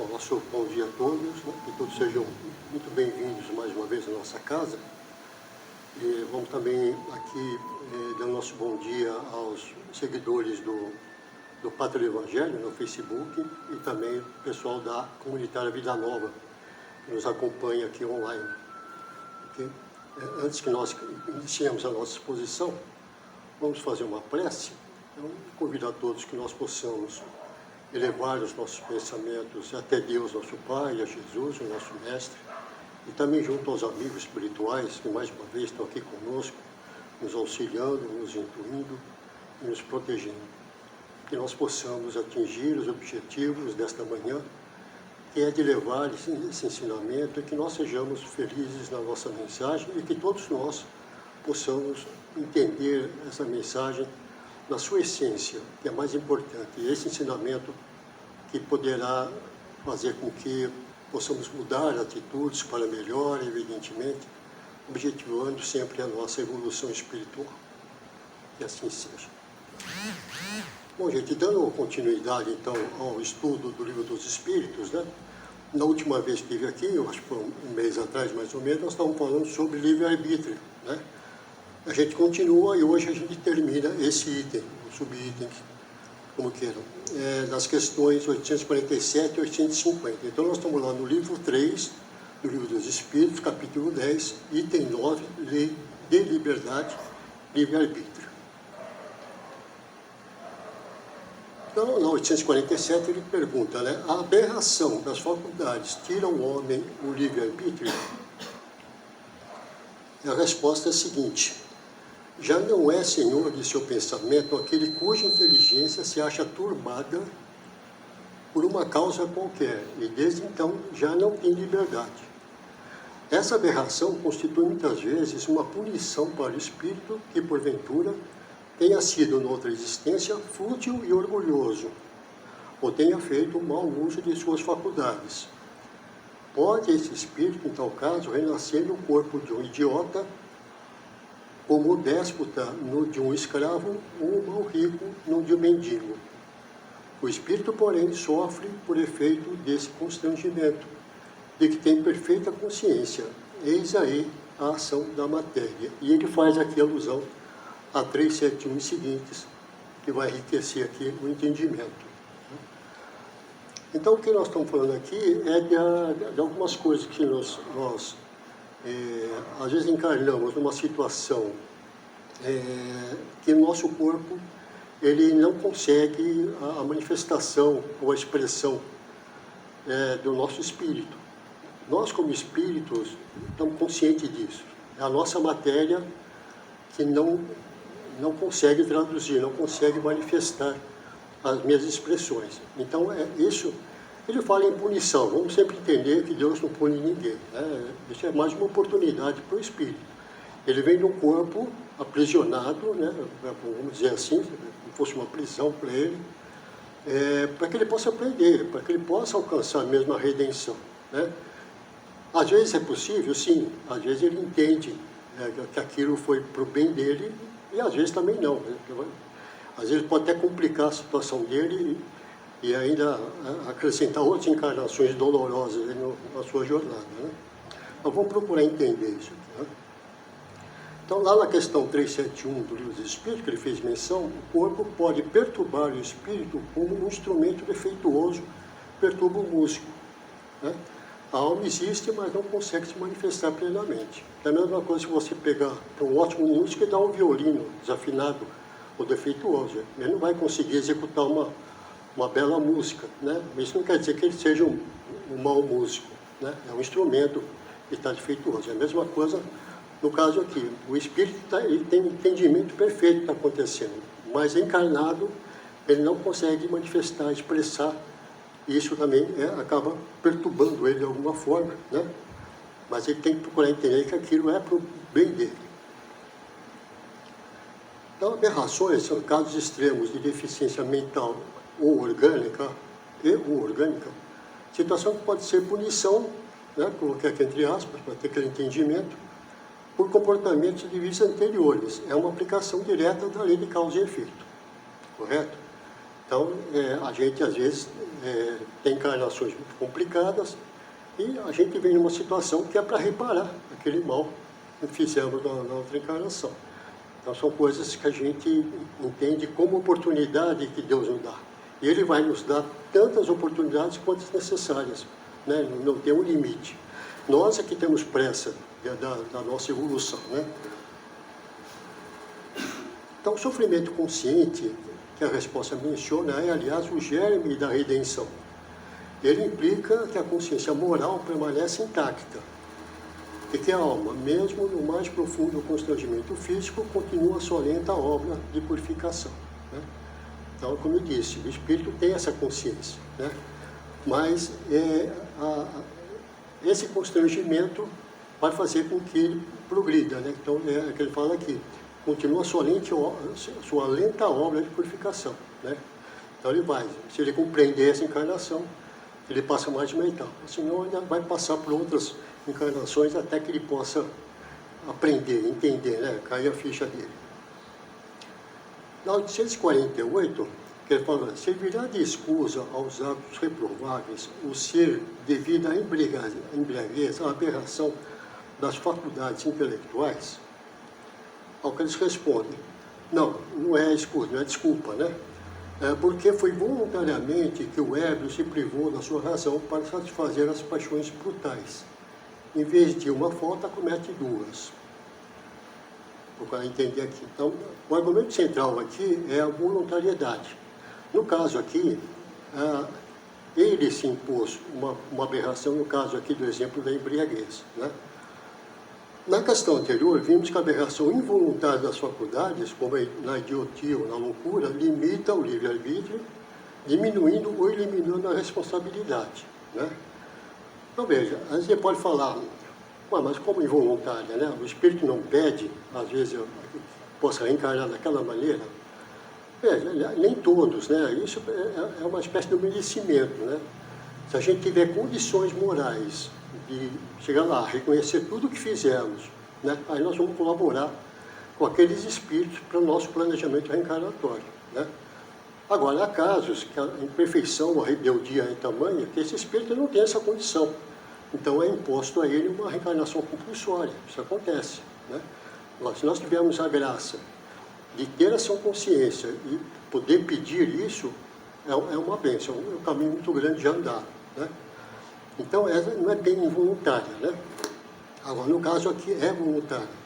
Bom, nosso bom dia a todos, né? Que todos sejam muito bem-vindos mais uma vez à nossa casa. E vamos também aqui dar o nosso bom dia aos seguidores do Pátria do Evangelho no Facebook e também o pessoal da Comunitária Vida Nova, que nos acompanha aqui online. Okay? Antes que nós iniciemos a nossa exposição, vamos fazer uma prece. Então, convido a todos que nós possamos elevar os nossos pensamentos até Deus, nosso Pai, a Jesus, o nosso Mestre, e também junto aos amigos espirituais que mais uma vez estão aqui conosco, nos auxiliando, nos intuindo e nos protegendo. Que nós possamos atingir os objetivos desta manhã, que é de levar esse ensinamento e que nós sejamos felizes na nossa mensagem e que todos nós possamos entender essa mensagem na sua essência, que é mais importante, esse ensinamento que poderá fazer com que possamos mudar atitudes para melhor, evidentemente, objetivando sempre a nossa evolução espiritual. Que assim seja. Bom, gente, dando continuidade, então, ao estudo do Livro dos Espíritos, né? Na última vez que estive aqui, eu acho que foi um mês atrás, mais ou menos, nós estávamos falando sobre livre-arbítrio, né? A gente continua e hoje a gente termina esse item, o subitem, como queiram, nas questões 847 e 850. Então, nós estamos lá no livro 3 do Livro dos Espíritos, capítulo 10, item 9, Lei de Liberdade, Livre-Arbítrio. Então, na 847, ele pergunta, né, a aberração das faculdades tira ao homem o livre-arbítrio? E a resposta é a seguinte: já não é senhor de seu pensamento aquele cuja inteligência se acha turbada por uma causa qualquer, e desde então já não tem liberdade. Essa aberração constitui muitas vezes uma punição para o espírito que, porventura, tenha sido, noutra existência, fútil e orgulhoso, ou tenha feito um mau uso de suas faculdades. Pode esse espírito, em tal caso, renascer no corpo de um idiota, como o déspota no de um escravo, ou o mal rico no de um mendigo. O espírito, porém, sofre por efeito desse constrangimento, de que tem perfeita consciência. Eis aí a ação da matéria. E ele faz aqui alusão a 371 e seguintes, que vai enriquecer aqui o entendimento. Então, o que nós estamos falando aqui é de algumas coisas que nós às vezes encarnamos numa situação que o nosso corpo ele não consegue a manifestação ou a expressão do nosso espírito. Nós, como espíritos, estamos conscientes disso. É a nossa matéria que não consegue traduzir, não consegue manifestar as minhas expressões. Então, isso, ele fala em punição. Vamos sempre entender que Deus não pune ninguém, né? Isso é mais uma oportunidade para o espírito. Ele vem de um corpo aprisionado, né? Vamos dizer assim, como fosse uma prisão para ele, para que ele possa aprender, para que ele possa alcançar mesmo a redenção, né? Às vezes é possível, sim. Às vezes ele entende que aquilo foi para o bem dele, e às vezes também não, né? Às vezes pode até complicar a situação dele e ainda acrescentar outras encarnações dolorosas na sua jornada, né? Então vamos procurar entender isso aqui, né? Então, lá na questão 371 do Livro dos Espíritos, que ele fez menção, o corpo pode perturbar o espírito como um instrumento defeituoso perturba o músico, né? A alma existe, mas não consegue se manifestar plenamente. É a mesma coisa se você pegar para um ótimo músico e dar um violino desafinado ou defeituoso. Ele não vai conseguir executar uma bela música, né? Isso não quer dizer que ele seja um mau músico, né? É um instrumento que está defeituoso. É a mesma coisa no caso aqui. O espírito ele tem um entendimento perfeito do que está acontecendo, mas encarnado ele não consegue manifestar, expressar. Isso também acaba perturbando ele de alguma forma, né? Mas ele tem que procurar entender que aquilo é para o bem dele. Então, aberrações são casos extremos de deficiência mental ou orgânica, situação que pode ser punição, né? Coloquei aqui entre aspas, para ter aquele entendimento, por comportamentos de vícios anteriores. É uma aplicação direta da lei de causa e efeito, correto? Então, a gente, às vezes, tem encarnações muito complicadas e a gente vem numa situação que é para reparar aquele mal que fizemos na outra encarnação. Então, são coisas que a gente entende como oportunidade que Deus nos dá. E Ele vai nos dar tantas oportunidades quantas necessárias, né? Não tem um limite. Nós é que temos pressa da nossa evolução, né? Então, o sofrimento consciente, que a resposta menciona, é, aliás, o germe da redenção. Ele implica que a consciência moral permanece intacta e que a alma, mesmo no mais profundo constrangimento físico, continua a sua lenta obra de purificação, né? Então, como eu disse, o espírito tem essa consciência, né? Mas esse constrangimento vai fazer com que ele progrida, né? Então, é que ele fala aqui, continua a sua lenta obra de purificação, né? Então, ele vai, se ele compreender essa encarnação, ele passa mais de uma etapa, senão ele vai passar por outras encarnações até que ele possa aprender, entender, né? Cair a ficha dele. Na 848, que ele fala, servirá de escusa aos atos reprováveis o ser devido à embriaguez, à aberração das faculdades intelectuais? Ao que eles respondem, não é escusa, não é desculpa, né? Porque foi voluntariamente que o ébrio se privou da sua razão para satisfazer as paixões brutais. Em vez de uma falta, comete duas. Para entender aqui. Então, o argumento central aqui é a voluntariedade. No caso aqui, ele se impôs uma aberração, no caso aqui do exemplo da embriaguez, né? Na questão anterior, vimos que a aberração involuntária das faculdades, como na idiotia ou na loucura, limita o livre-arbítrio, diminuindo ou eliminando a responsabilidade, né? Então, veja, a gente pode falar, mas como involuntária, né? O espírito não pede, às vezes, eu possa reencarnar daquela maneira. Veja, nem todos, né? Isso é uma espécie de merecimento, né? Se a gente tiver condições morais de chegar lá, reconhecer tudo o que fizemos, né? Aí nós vamos colaborar com aqueles espíritos para o nosso planejamento reencarnatório, né? Agora, há casos que a imperfeição, a rebeldia é tamanha que esse espírito não tem essa condição. Então, é imposto a ele uma reencarnação compulsória. Isso acontece, né? Mas, se nós tivermos a graça de ter essa consciência e poder pedir isso, é uma bênção, é um caminho muito grande de andar, né? Então, essa não é bem involuntária, né? Agora, no caso aqui, é voluntária.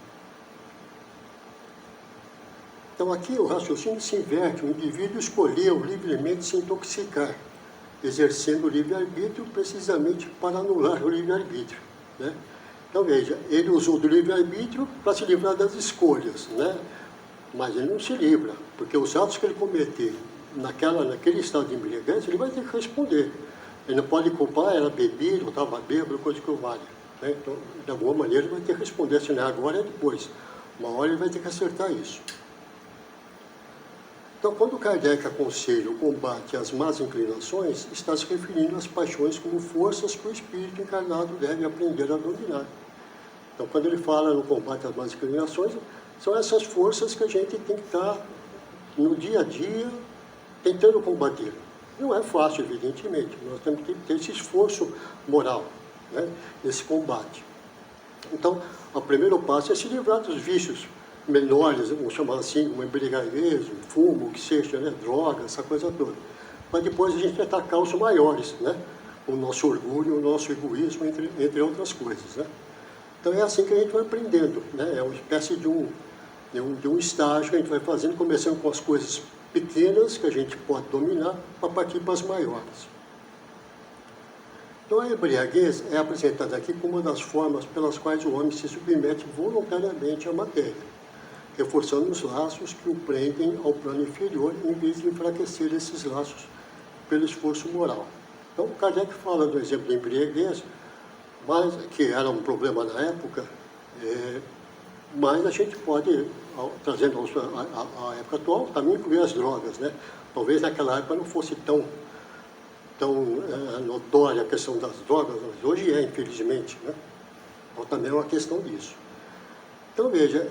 Então, aqui o raciocínio se inverte, o indivíduo escolheu livremente se intoxicar, exercendo o livre-arbítrio precisamente para anular o livre-arbítrio, né? Então, veja, ele usou do livre-arbítrio para se livrar das escolhas, né? Mas ele não se livra, porque os atos que ele cometer naquele estado de embriaguez, ele vai ter que responder. Ele não pode culpar, era bebido, ou estava bêbado, coisa que o vale, né? Então, de alguma maneira, ele vai ter que responder, se não é agora, é depois. Uma hora ele vai ter que acertar isso. Então, quando Kardec aconselha o combate às más inclinações, está se referindo às paixões como forças que o espírito encarnado deve aprender a dominar. Então, quando ele fala no combate às más inclinações, são essas forças que a gente tem que estar no dia a dia tentando combater. Não é fácil, evidentemente, nós temos que ter esse esforço moral, né, esse combate. Então, o primeiro passo é se livrar dos vícios menores, vamos chamar assim, como embriaguez, fumo, o que seja, né, droga, essa coisa toda. Mas depois a gente vai atacar os maiores, né, o nosso orgulho, o nosso egoísmo, entre outras coisas, né. Então é assim que a gente vai aprendendo, né, é uma espécie de um estágio que a gente vai fazendo, começando com as coisas pequenas que a gente pode dominar, para partir para as maiores. Então a embriaguez é apresentada aqui como uma das formas pelas quais o homem se submete voluntariamente à matéria, reforçando os laços que o prendem ao plano inferior, em vez de enfraquecer esses laços pelo esforço moral. Então, Kardec fala do exemplo da embriaguez, mas, que era um problema na época, mas a gente pode, trazendo a época atual, também incluir as drogas, né? Talvez naquela época não fosse tão notória a questão das drogas, mas hoje é, infelizmente, né? Então, também é uma questão disso. Então, veja,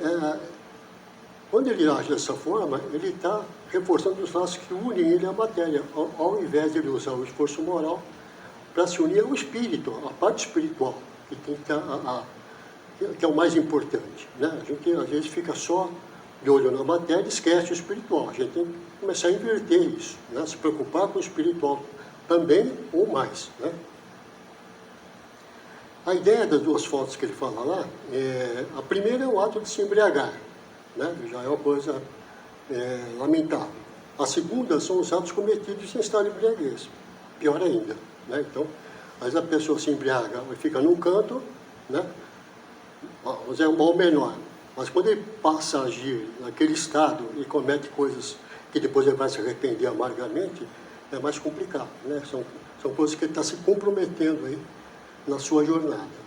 quando ele age dessa forma, ele está reforçando os laços que unem ele à matéria, ao invés de ele usar o esforço moral para se unir ao espírito, à parte espiritual, que tem que estar que é o mais importante. Né? A gente, às vezes, fica só de olho na matéria e esquece o espiritual. A gente tem que começar a inverter isso, né? Se preocupar com o espiritual também ou mais. Né? A ideia das duas fotos que ele fala lá, a primeira é o ato de se embriagar, né? Já é uma coisa lamentável. A segunda são os atos cometidos sem estar embriaguez, pior ainda. Né? Então, às vezes a pessoa se embriaga e fica num canto, né? É um mal menor. Mas quando ele passa a agir naquele estado e comete coisas que depois ele vai se arrepender amargamente, é mais complicado. Né? São coisas que ele está se comprometendo aí na sua jornada.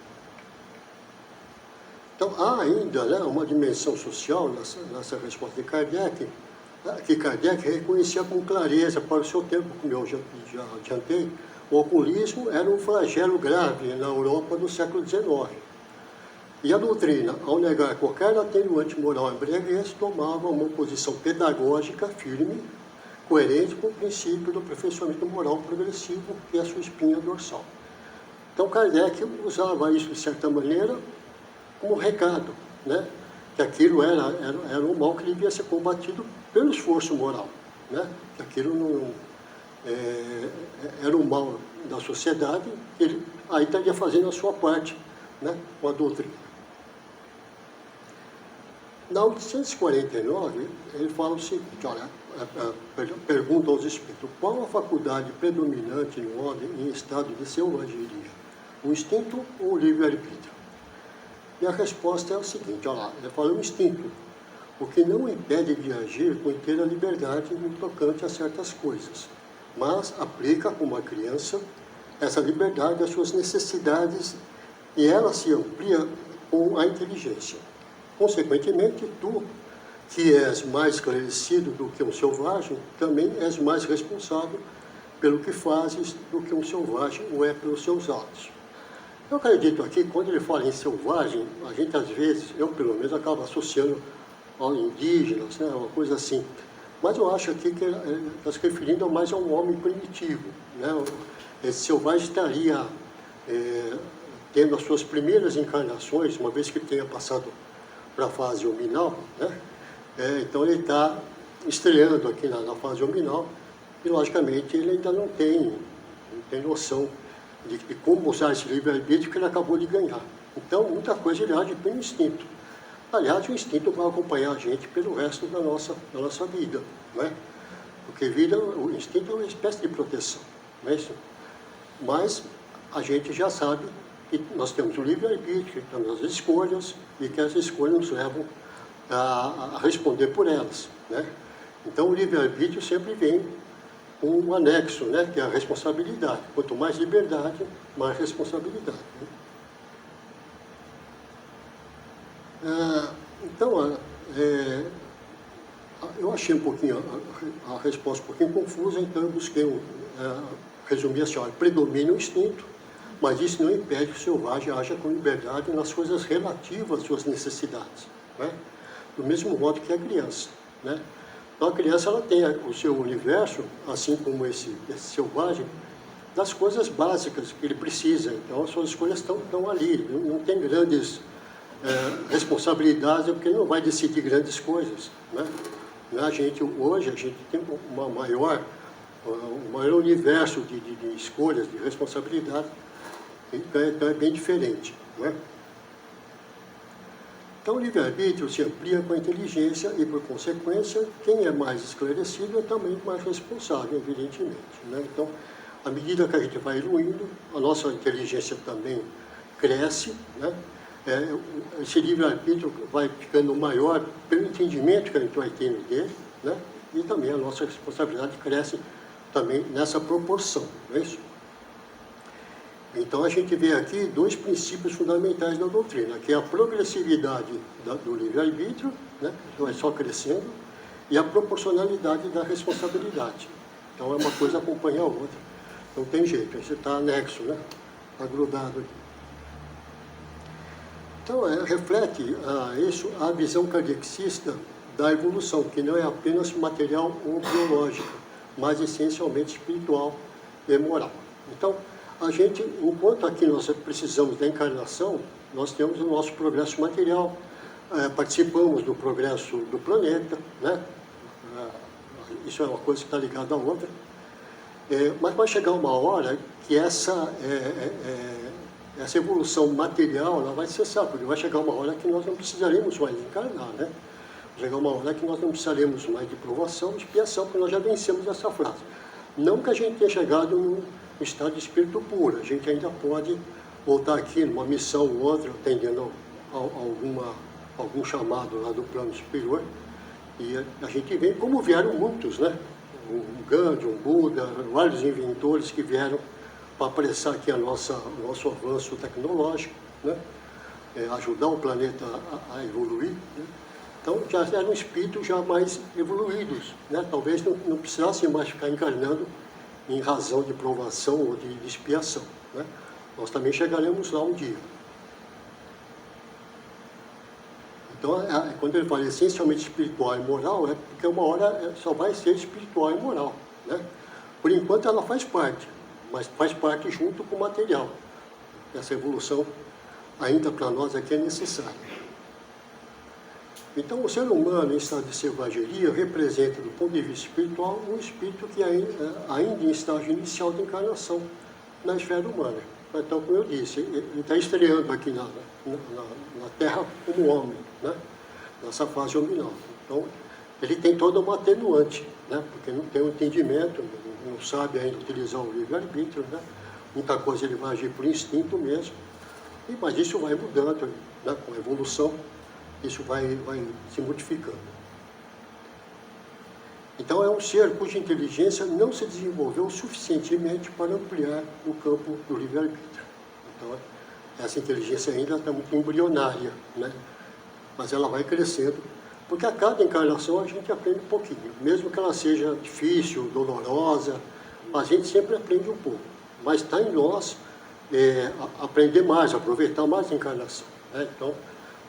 Então, há ainda, né, uma dimensão social nessa resposta de Kardec, que Kardec reconhecia com clareza para o seu tempo, como eu já adiantei. O alcoolismo era um flagelo grave na Europa do século XIX. E a doutrina, ao negar qualquer atenuante moral à embriaguez, tomava uma posição pedagógica firme, coerente com o princípio do aperfeiçoamento moral progressivo, que é a sua espinha dorsal. Então, Kardec usava isso, de certa maneira, como recado, né? Que aquilo era um mal que devia ser combatido pelo esforço moral, né? Que aquilo não era um mal da sociedade, ele aí estaria fazendo a sua parte, né? Com a doutrina. Na 849, ele fala o seguinte, olha, pergunta aos espíritos, qual a faculdade predominante no homem em estado de selvageria? O instinto ou o livre-arbítrio? E a resposta é a seguinte, olha lá, ele fala o instinto, o que não impede de agir com inteira liberdade no tocante a certas coisas, mas aplica, como a criança, essa liberdade às suas necessidades e ela se amplia com a inteligência. Consequentemente, tu, que és mais esclarecido do que um selvagem, também és mais responsável pelo que fazes do que um selvagem o é pelos seus atos. Eu acredito aqui, quando ele fala em selvagem, a gente às vezes, eu pelo menos, acaba associando aos indígenas, né, uma coisa assim. Mas eu acho aqui que ele está se referindo mais a um homem primitivo. Né? Esse selvagem estaria tendo as suas primeiras encarnações, uma vez que tenha passado para a fase hominal, né? Então ele está estreando aqui na fase hominal e, logicamente, ele ainda não tem noção de como usar esse livre-arbítrio que ele acabou de ganhar. Então, muita coisa ele age pelo instinto. Aliás, o instinto vai acompanhar a gente pelo resto da nossa vida, né? Porque o instinto é uma espécie de proteção, não é isso? Mas a gente já sabe que nós temos o livre-arbítrio, temos as escolhas, e que as escolhas nos levam a responder por elas, né? Então, o livre-arbítrio sempre vem com um anexo, né, que é a responsabilidade. Quanto mais liberdade, mais responsabilidade. Né? Então, eu achei um pouquinho a resposta um pouquinho confusa, então eu busquei resumir assim, olha, predomina o instinto, mas isso não impede que o selvagem haja com liberdade nas coisas relativas às suas necessidades, né? Do mesmo modo que a criança, né? Então a criança ela tem o seu universo, assim como esse selvagem, das coisas básicas que ele precisa. Então as suas escolhas estão ali, não tem grandes responsabilidades, porque ele não vai decidir grandes coisas, né? Hoje a gente tem um maior universo de escolhas, de responsabilidade. Então é bem diferente, não é? Então o livre-arbítrio se amplia com a inteligência e, por consequência, quem é mais esclarecido é também mais responsável, evidentemente, né? Então, à medida que a gente vai evoluindo, a nossa inteligência também cresce, né? Esse livre-arbítrio vai ficando maior pelo entendimento que a gente vai tendo dele, né? E também a nossa responsabilidade cresce também nessa proporção, não é isso? Então, a gente vê aqui dois princípios fundamentais da doutrina, que é a progressividade do livre-arbítrio, né, que vai só crescendo, e a proporcionalidade da responsabilidade. Então, é uma coisa acompanha a outra. Não tem jeito, você está anexo, né, está grudado aqui. Então, reflete isso a visão kardecista da evolução, que não é apenas material ou biológica, mas essencialmente espiritual e moral. Então, a gente, enquanto aqui nós precisamos da encarnação, nós temos o nosso progresso material, participamos do progresso do planeta, né? Isso é uma coisa que está ligada à outra. Mas vai chegar uma hora que essa evolução material ela vai cessar, porque vai chegar uma hora que nós não precisaremos mais encarnar, né? Vai chegar uma hora que nós não precisaremos mais de provação, de expiação, porque nós já vencemos essa frase. Não que a gente tenha chegado num estado de espírito puro, a gente ainda pode voltar aqui numa missão ou outra, atendendo a algum chamado lá do plano superior, e a gente vê como vieram muitos, né? Um Gandhi, um Buda, vários inventores que vieram para apressar aqui o nosso avanço tecnológico, né? Ajudar o planeta a evoluir, né? Então já eram espíritos já mais evoluídos, né? Talvez não precisassem mais ficar encarnando em razão de provação ou de expiação, né? Nós também chegaremos lá um dia. Então, quando ele fala essencialmente espiritual e moral, é porque uma hora só vai ser espiritual e moral, né? Por enquanto ela faz parte, mas faz parte junto com o material. Essa evolução ainda para nós aqui é necessária. Então, o ser humano em estado de selvageria representa, do ponto de vista espiritual, um espírito que ainda em estágio inicial de encarnação na esfera humana. Então, como eu disse, ele está estreando aqui na Terra como homem, né? Nessa fase hominal. Então, ele tem toda uma atenuante, né? Porque não tem o entendimento, não sabe ainda utilizar o livre-arbítrio, né? Muita coisa ele vai agir por instinto mesmo, mas isso vai mudando, né? Com a evolução, isso vai se modificando. Então, é um ser cuja inteligência não se desenvolveu suficientemente para ampliar o campo do livre-arbítrio. Então, essa inteligência ainda está muito embrionária, né? Mas ela vai crescendo, porque a cada encarnação a gente aprende um pouquinho. Mesmo que ela seja difícil, dolorosa, a gente sempre aprende um pouco. Mas está em nós aprender mais, aproveitar mais a encarnação, né? Então,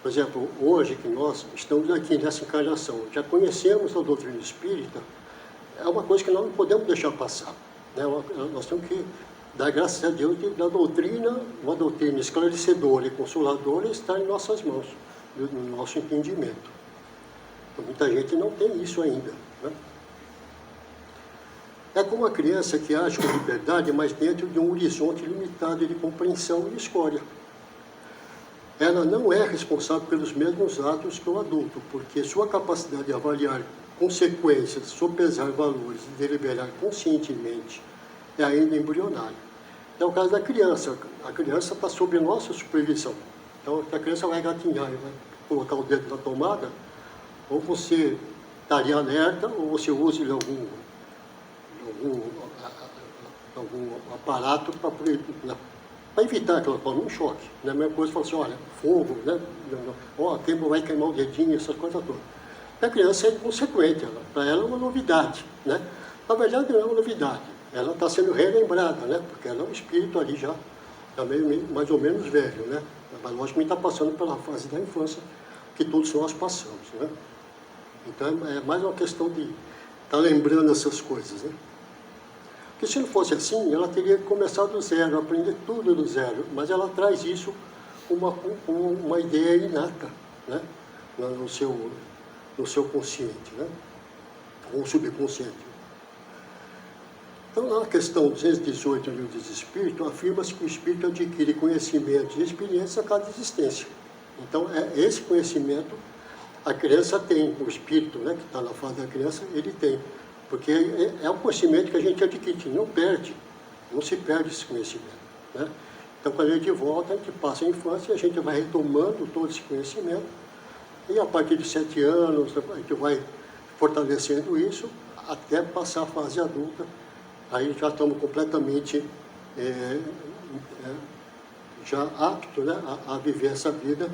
por exemplo, hoje que nós estamos aqui nessa encarnação, já conhecemos a doutrina espírita, é uma coisa que nós não podemos deixar passar, né? Nós temos que dar graças a Deus da doutrina, uma doutrina esclarecedora e consoladora está em nossas mãos, no nosso entendimento. Então, muita gente não tem isso ainda, né? É como a criança que age com liberdade, mas dentro de um horizonte limitado de compreensão e escolha. Ela não é responsável pelos mesmos atos que o adulto, porque sua capacidade de avaliar consequências, sopesar valores e deliberar conscientemente é ainda embrionária. É o caso da criança. A criança está sob nossa supervisão. Então, a criança vai gatinhar e vai colocar o dedo na tomada, ou você estaria alerta, ou você usa algum aparato para evitar que ela tome um choque. Né? A mesma coisa, fala assim, olha, fogo, né? Vai queimar o dedinho, essas coisas todas. A criança é inconsequente, para ela é uma novidade, né? Na verdade, não é uma novidade, ela está sendo relembrada, né? Porque ela é um espírito ali já, também mais ou menos velho, né? Mas logicamente está passando pela fase da infância, que todos nós passamos, né? Então, é mais uma questão de estar lembrando essas coisas, né? Porque se não fosse assim, ela teria que começar do zero, aprender tudo do zero, mas ela traz isso com uma ideia inata, né? no seu consciente, né? Ou subconsciente. Então, na questão 218 do Livro dos Espíritos, afirma-se que o espírito adquire conhecimento e experiência a cada existência. Então, esse conhecimento a criança tem, o espírito, né, que está na fase da criança, ele tem. Porque é um conhecimento que a gente adquire, não perde, não se perde esse conhecimento, né? Então, quando a gente volta, a gente passa a infância, a gente vai retomando todo esse conhecimento, e a partir de 7 anos, a gente vai fortalecendo isso, até passar a fase adulta, aí já estamos completamente já aptos, né, a viver essa vida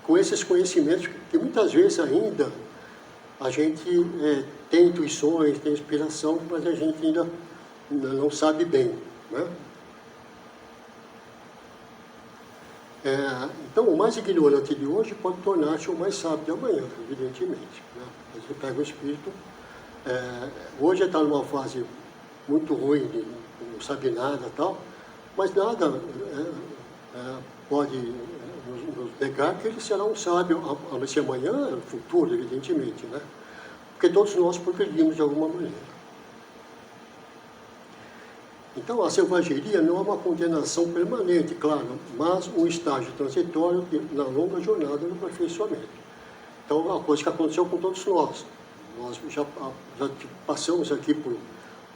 com esses conhecimentos que muitas vezes ainda a gente tem intuições, tem inspiração, mas a gente ainda não sabe bem, né? Então, o mais ignorante de hoje pode tornar-se o mais sábio de amanhã, evidentemente. Né? Você pega o espírito, hoje está numa fase muito ruim, não sabe nada e tal, mas nada pode nos negar que ele será um sábio amanhã, no futuro, evidentemente, né? Porque todos nós progredimos de alguma maneira. Então, a selvageria não é uma condenação permanente, claro, mas um estágio transitório na longa jornada do aperfeiçoamento. Então, é uma coisa que aconteceu com todos nós. Nós já passamos aqui por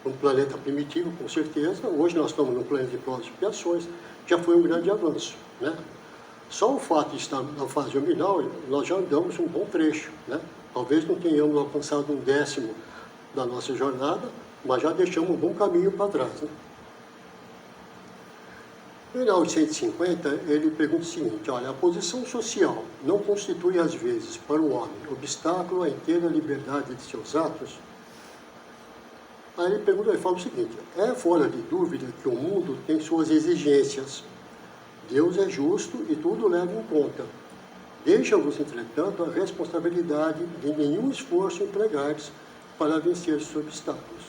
um planeta primitivo, com certeza. Hoje nós estamos num planeta de provas e expiações. Já foi um grande avanço, né? Só o fato de estar na fase nominal, nós já andamos um bom trecho, né? Talvez não tenhamos alcançado 1/10 da nossa jornada, mas já deixamos um bom caminho para trás, né? Em 1850, ele pergunta o seguinte: olha, a posição social não constitui, às vezes, para o homem, obstáculo à inteira liberdade de seus atos? Aí ele fala o seguinte: é fora de dúvida que o mundo tem suas exigências. Deus é justo e tudo leva em conta. Deixa-vos, entretanto, a responsabilidade de nenhum esforço empregares para vencer os obstáculos.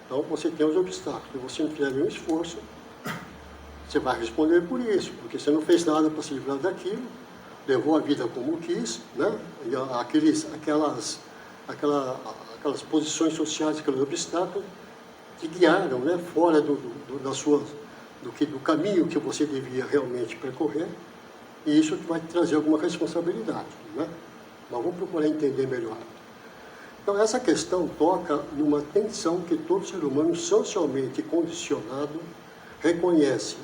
Então, você tem os obstáculos, e você não fizer nenhum esforço, você vai responder por isso, porque você não fez nada para se livrar daquilo, levou a vida como quis, né? E aquelas posições sociais, aqueles obstáculos, te guiaram, né? Fora do caminho que você devia realmente percorrer, e isso vai te trazer alguma responsabilidade, né? Mas vamos procurar entender melhor. Então, essa questão toca numa tensão que todo ser humano socialmente condicionado reconhece.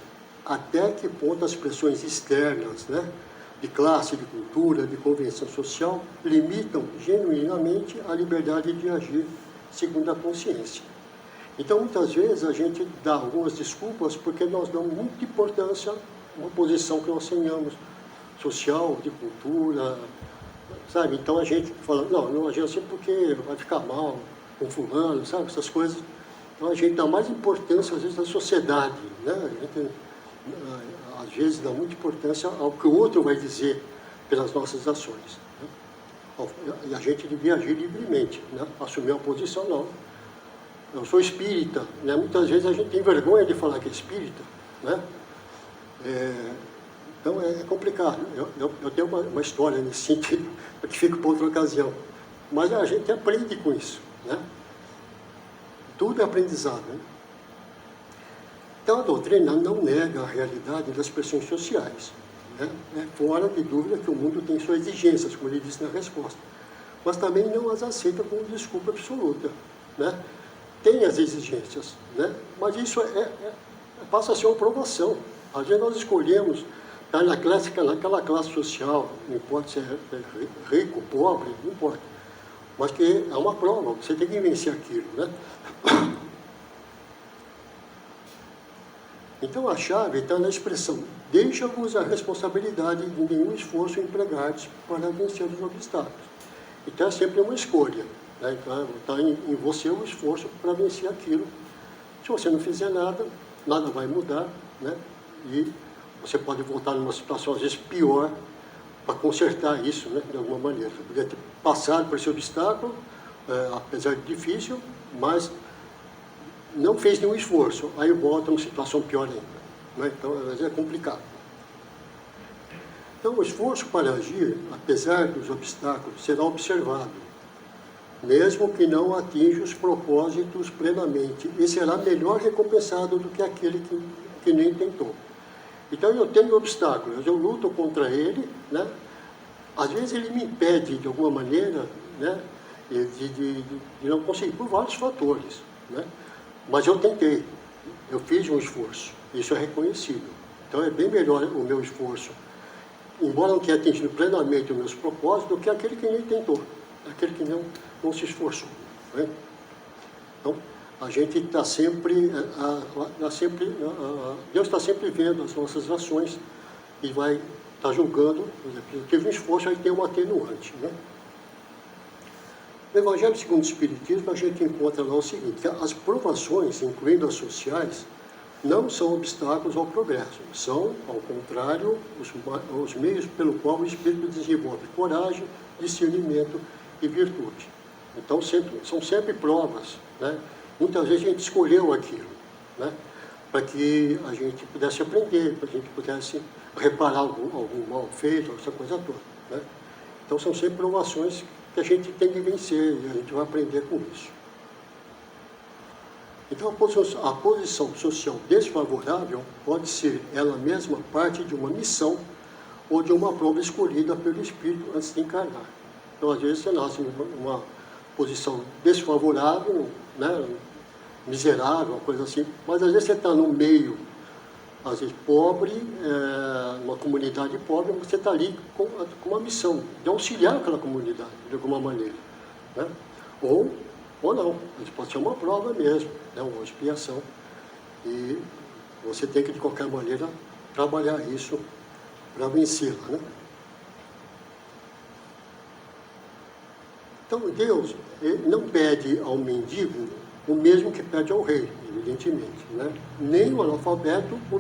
Até que ponto as pressões externas, né, de classe, de cultura, de convenção social, limitam genuinamente a liberdade de agir segundo a consciência. Então, muitas vezes, a gente dá algumas desculpas porque nós damos muita importância a uma posição que nós tenhamos, social, de cultura, sabe? Então, a gente fala, não agir assim porque vai ficar mal com fulano, sabe? Essas coisas. Então, a gente dá mais importância, às vezes, à sociedade, né? A gente, às vezes, dá muita importância ao que o outro vai dizer pelas nossas ações, né? E a gente devia agir livremente, né? Assumir uma posição, não. Eu sou espírita, né? Muitas vezes a gente tem vergonha de falar que é espírita, né? Então é complicado. Eu tenho uma história nesse sentido, que fica para outra ocasião. Mas a gente aprende com isso, né? Tudo é aprendizado, né? Então, a doutrina não nega a realidade das pressões sociais, né? É fora de dúvida que o mundo tem suas exigências, como ele disse na resposta, mas também não as aceita como desculpa absoluta, né? Tem as exigências, né? Mas isso passa a ser uma provação. Às vezes nós escolhemos estar naquela classe social, não importa se é rico, pobre, não importa, mas que é uma prova, você tem que vencer aquilo, né? Então, a chave está na expressão: deixa-vos a responsabilidade de nenhum esforço empregados para vencer os obstáculos. Então, é sempre uma escolha, né? Então, está em você o esforço para vencer aquilo. Se você não fizer nada, nada vai mudar, né? E você pode voltar numa situação, às vezes, pior, para consertar isso, né? De alguma maneira. Você poderia ter passado por esse obstáculo, apesar de difícil, mas não fez nenhum esforço, aí volta numa situação pior ainda, né? Então, às vezes é complicado. Então, o esforço para agir, apesar dos obstáculos, será observado, mesmo que não atinja os propósitos plenamente, e será melhor recompensado do que aquele que nem tentou. Então, eu tenho obstáculos, eu luto contra ele, né? Às vezes ele me impede, de alguma maneira, né, de não conseguir, por vários fatores, né? Mas eu tentei, eu fiz um esforço, isso é reconhecido. Então é bem melhor o meu esforço, embora não tenha atingido plenamente os meus propósitos, do que aquele que nem tentou, aquele que não se esforçou, né? Então, a gente está sempre, Deus está sempre vendo as nossas ações e vai estar julgando. Por exemplo, eu tive um esforço, aí tem um atenuante, né? No Evangelho segundo o Espiritismo, a gente encontra lá o seguinte: que as provações, incluindo as sociais, não são obstáculos ao progresso, são, ao contrário, os meios pelo qual o espírito desenvolve coragem, discernimento e virtude. Então, são sempre provas, né? Muitas vezes a gente escolheu aquilo, né? Para que a gente pudesse aprender, para que a gente pudesse reparar algum mal feito, essa coisa toda, né? Então, são sempre provações que a gente tem que vencer e a gente vai aprender com isso. Então, a posição social desfavorável pode ser ela mesma parte de uma missão ou de uma prova escolhida pelo espírito antes de encarnar. Então, às vezes, você nasce numa posição desfavorável, né, miserável, uma coisa assim, mas às vezes você está no meio, às vezes pobre, uma comunidade pobre, você está ali com uma missão de auxiliar aquela comunidade, de alguma maneira, né? Ou não, isso pode ser uma prova mesmo, né, uma expiação, e você tem que, de qualquer maneira, trabalhar isso para vencê-la, né? Então, Deus não pede ao mendigo o mesmo que pede ao rei, evidentemente, né? Nem ao analfabeto o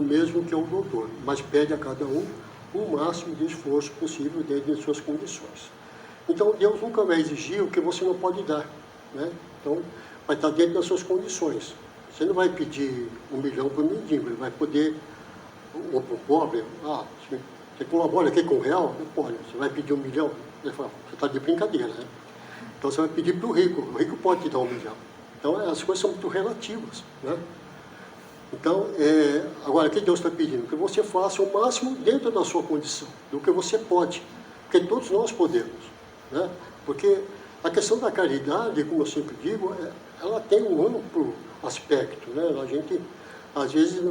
mesmo que ao doutor, mas pede a cada um o máximo de esforço possível dentro de suas condições. Então, Deus nunca vai exigir o que você não pode dar, né? Então, vai estar dentro das suas condições. Você não vai pedir 1 milhão para o mendigo, ele vai poder, ou para o pobre, você colabora aqui com R$1, pode, você vai pedir 1 milhão, ele fala, você está de brincadeira, né? Então, você vai pedir para o rico pode te dar 1 milhão. Então, as coisas são muito relativas, né? Então, agora, o que Deus está pedindo? Que você faça o máximo dentro da sua condição, do que você pode, porque todos nós podemos, né? Porque a questão da caridade, como eu sempre digo, ela tem um amplo aspecto, né? A gente, às vezes, eu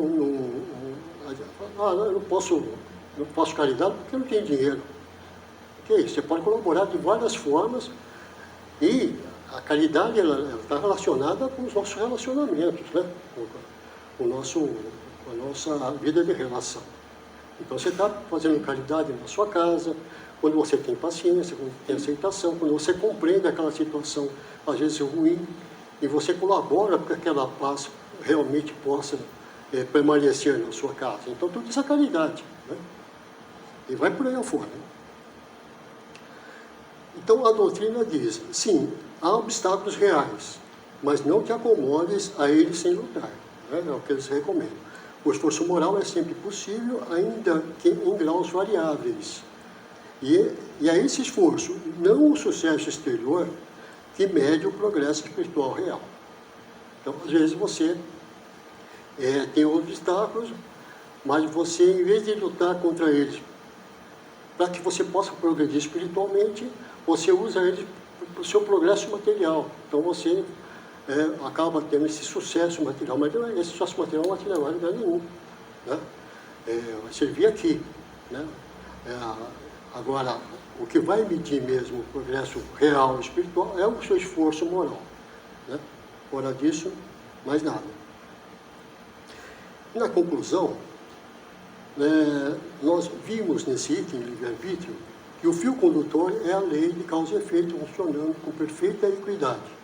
não posso caridade porque eu não tenho dinheiro. Que é isso? Você pode colaborar de várias formas e a caridade está relacionada com os nossos relacionamentos, né? Com a nossa vida de relação. Então, você está fazendo caridade na sua casa, quando você tem paciência, quando tem aceitação, quando você compreende aquela situação, às vezes ruim, e você colabora para que aquela paz realmente possa permanecer na sua casa. Então, tudo isso é caridade, né? E vai por aí afora, né? Então, a doutrina diz, sim, há obstáculos reais, mas não te acomodes a eles sem lutar, né? É o que eles recomendam. O esforço moral é sempre possível, ainda que em graus variáveis. E é esse esforço, não o sucesso exterior, que mede o progresso espiritual real. Então, às vezes você tem obstáculos, mas você, em vez de lutar contra eles, para que você possa progredir espiritualmente, você usa eles para o seu progresso material. Então, você acaba tendo esse sucesso material, mas esse sucesso material não vai te levar a lugar nenhum, né? Vai servir aqui, né? Agora, o que vai medir mesmo o progresso real espiritual é o seu esforço moral, né? Fora disso, mais nada. Na conclusão, nós vimos nesse item, livre-arbítrio, que o fio condutor é a lei de causa e efeito funcionando com perfeita equidade.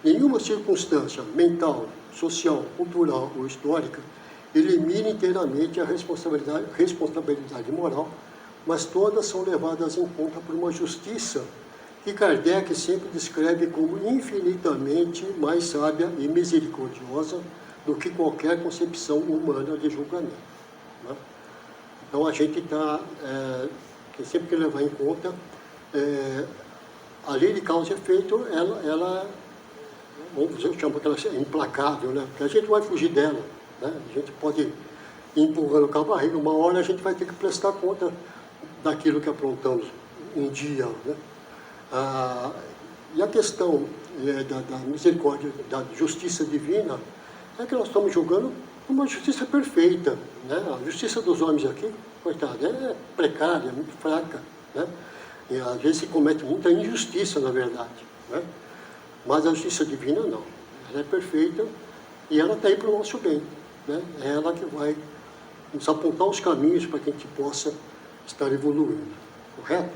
Nenhuma circunstância mental, social, cultural ou histórica elimina inteiramente a responsabilidade moral, mas todas são levadas em conta por uma justiça que Kardec sempre descreve como infinitamente mais sábia e misericordiosa do que qualquer concepção humana de julgamento, né? Então, a gente tem sempre que levar em conta a lei de causa e efeito, ela eu chamo que ela é implacável, né? Porque a gente vai fugir dela, né? A gente pode ir empurrando com a barriga, uma hora a gente vai ter que prestar conta daquilo que aprontamos um dia, né? E a questão da misericórdia, da justiça divina, é que nós estamos julgando uma justiça perfeita, né? A justiça dos homens aqui, coitado, é precária, muito fraca, né? E às vezes se comete muita injustiça, na verdade, né? Mas a justiça divina não, ela é perfeita e ela está aí para o nosso bem, né? É ela que vai nos apontar os caminhos para que a gente possa estar evoluindo, correto?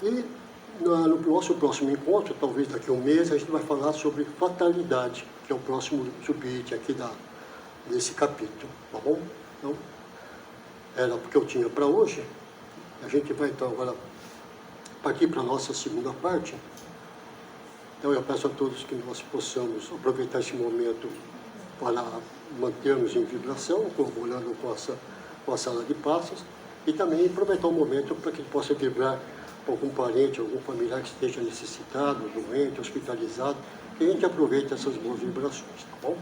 E No nosso próximo encontro, talvez daqui a um mês, a gente vai falar sobre fatalidade, que é o próximo subitem aqui desse capítulo, tá bom? Então, era o que eu tinha para hoje. A gente vai então agora partir para a nossa segunda parte. Então eu peço a todos que nós possamos aproveitar esse momento para mantermos em vibração, colaborando com a sala de passos, e também aproveitar o momento para que possa vibrar com algum parente, algum familiar que esteja necessitado, doente, hospitalizado, que a gente aproveite essas boas vibrações, tá bom?